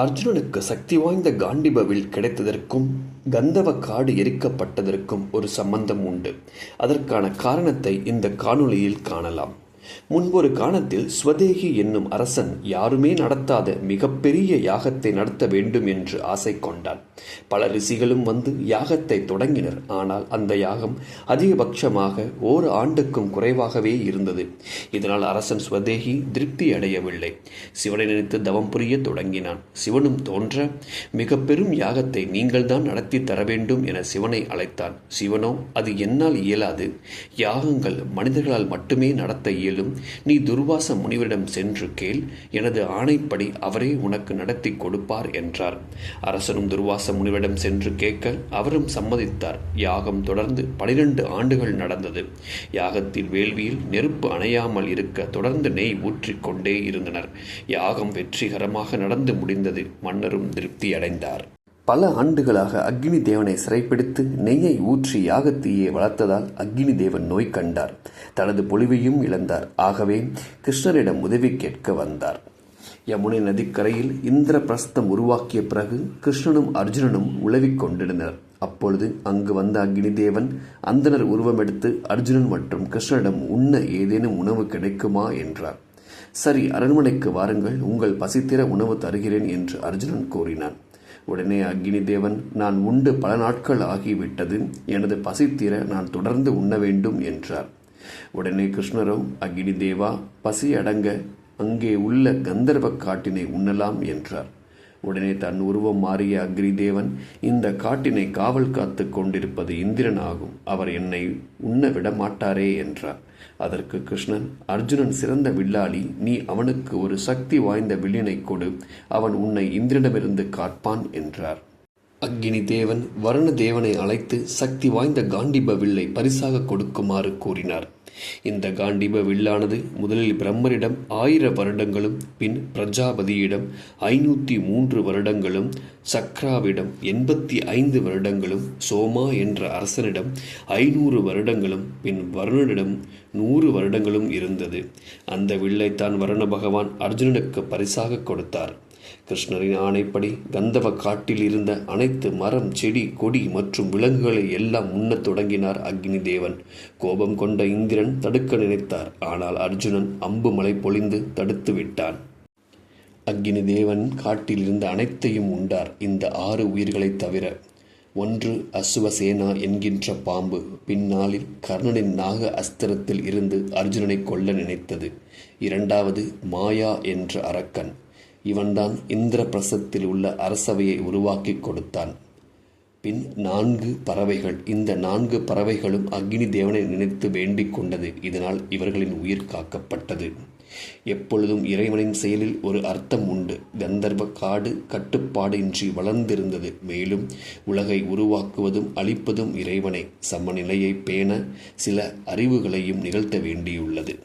அர்ஜுனனுக்கு சக்தி வாய்ந்த காண்டீப வில் கிடைத்ததற்கும் கந்தவ காடு எரிக்கப்பட்டதற்கும் ஒரு சம்பந்தம் உண்டு. அதற்கான காரணத்தை இந்த காணொளியில் காணலாம். முன்பொரு காலத்தில் ஸ்வதேகி என்னும் அரசன் யாருமே நடத்தாத மிகப்பெரிய யாகத்தை நடத்த வேண்டும் என்று ஆசை கொண்டான். பல ரிஷிகளும் வந்து யாகத்தை தொடங்கினர். ஆனால் அந்த யாகம் அதிகபட்சமாக ஓர் ஆண்டுக்கும் குறைவாகவே இருந்தது. இதனால் அரசன் ஸ்வதேகி திருப்தி அடையவில்லை. சிவனை நினைத்து தவம் புரிய தொடங்கினான். சிவனும் தோன்ற, மிக பெரும் யாகத்தை நீங்கள்தான் நடத்தி தர வேண்டும் என சிவனை அழைத்தான். சிவனோ, அது என்னால் இயலாது. யாகங்கள் மனிதர்களால் மட்டுமே நடத்த இயலும். நீ துர்வாச முனிவரிடம் சென்று கேள். எனது ஆணைப்படி அவரே உனக்கு நடத்தி கொடுப்பார் என்றார். அரசனும் துர்வாச முனிவரிடம் சென்று கேட்க அவரும் சம்மதித்தார். யாகம் தொடர்ந்து 12 ஆண்டுகள் நடந்தது. யாகத்தில் வேள்வியில் நெருப்பு அணையாமல் இருக்க தொடர்ந்து நெய் ஊற்றிக் கொண்டே இருந்தனர். யாகம் வெற்றிகரமாக நடந்து முடிந்தது. மன்னரும் திருப்தி அடைந்தார். பல ஆண்டுகளாக அக்னி தேவனை சிறைப்பிடித்து நெய்யை ஊற்றி யாகத்தீயை வளர்த்ததால் அக்னி தேவன் நோய் கண்டார். தனது பொலிவையும் இழந்தார். ஆகவே கிருஷ்ணரிடம் உதவி கேட்க வந்தார். யமுனை நதிக்கரையில் இந்திரபிரஸ்தம் உருவாக்கிய பிறகு கிருஷ்ணனும் அர்ஜுனனும் உலவிக் கொண்டிருந்தனர். அப்பொழுது அங்கு வந்த அக்னி தேவன் அந்தனர் உருவமெடுத்து அர்ஜுனன் மற்றும் கிருஷ்ணனிடம் உண்ண ஏதேனும் உணவு கிடைக்குமா என்றார். சரி, அரண்மனைக்கு வாருங்கள், உங்கள் பசித்திர உணவு தருகிறேன் என்று அர்ஜுனன் கூறினான். உடனே அக்னி தேவன், நான் உண்டு பல நாட்கள் ஆகிவிட்டது. எனது பசித்தீர நான் தொடர்ந்து உண்ண வேண்டும் என்றார். உடனே கிருஷ்ணரோ, அக்னி தேவா, பசி அடங்க அங்கே உள்ள கந்தர்வ காட்டினை உண்ணலாம் என்றார். உடனே தன் உருவம் மாறிய அக்னி தேவன், இந்த காட்டினை காவல் காத்து கொண்டிருப்பது இந்திரன் ஆகும். அவர் என்னை உண்ண விடமாட்டாரே என்றார். அதற்கு கிருஷ்ணன், அர்ஜுனன் சிறந்த வில்லாளி. நீ அவனுக்கு ஒரு சக்தி வாய்ந்த வில்லினை கொடு. அவன் உன்னை இந்திரனிடமிருந்து காப்பான் என்றார். அக்னி தேவன் வருண தேவனை அழைத்து சக்தி வாய்ந்த காண்டீப வில்லை பரிசாக கொடுக்குமாறு கூறினார். இந்த காண்டீப வில்லானது முதலில் பிரம்மரிடம் 1000 வருடங்களும், பின் பிரஜாபதியிடம் 503 வருடங்களும், சக்ராவிடம் 85 வருடங்களும், சோமா என்ற அரசனிடம் 500 வருடங்களும், பின் வருணனிடம் 100 வருடங்களும் இருந்தது. அந்த வில்லைத்தான் வருண பகவான் அர்ஜுனனுக்கு பரிசாக கொடுத்தார். கிருஷ்ணரின் ஆணைப்படி கந்தவ காட்டில் இருந்த அனைத்து மரம், செடி, கொடி மற்றும் விலங்குகளை எல்லாம் உண்ணத் தொடங்கினார் அக்னி தேவன். கோபம் கொண்ட இந்திரன் தடுக்க நினைத்தார். ஆனால் அர்ஜுனன் அம்பு மழை பொழிந்து தடுத்து விட்டான். அக்னி தேவன் காட்டில் இருந்த அனைத்தையும் உண்டார். இந்த 6 உயிர்களைத் தவிர. ஒன்று அசுவசேனா என்கின்ற பாம்பு. பின்னாளில் கர்ணனின் நாக அஸ்திரத்தில் இருந்து அர்ஜுனனை கொல்ல நினைத்தது. 2வது மாயா என்ற அரக்கன். இவன்தான் இந்திரபிரசத்தில் உள்ள அரசவையை உருவாக்கி கொடுத்தான். பின் 4 பறவைகள். இந்த 4 பறவைகளும் அக்னி தேவனை நினைத்து வேண்டிக் கொண்டது. இதனால் இவர்களின் உயிர் காக்கப்பட்டது. எப்பொழுதும் இறைவனின் செயலில் ஒரு அர்த்தம் உண்டு. கந்தர்வ காடு கட்டுப்பாடு இன்றி வளர்ந்திருந்தது. மேலும் உலகை உருவாக்குவதும் அழிப்பதும் இறைவனை. சமநிலையை பேண சில அறிவுகளையும் நிகழ்த்த வேண்டியுள்ளது.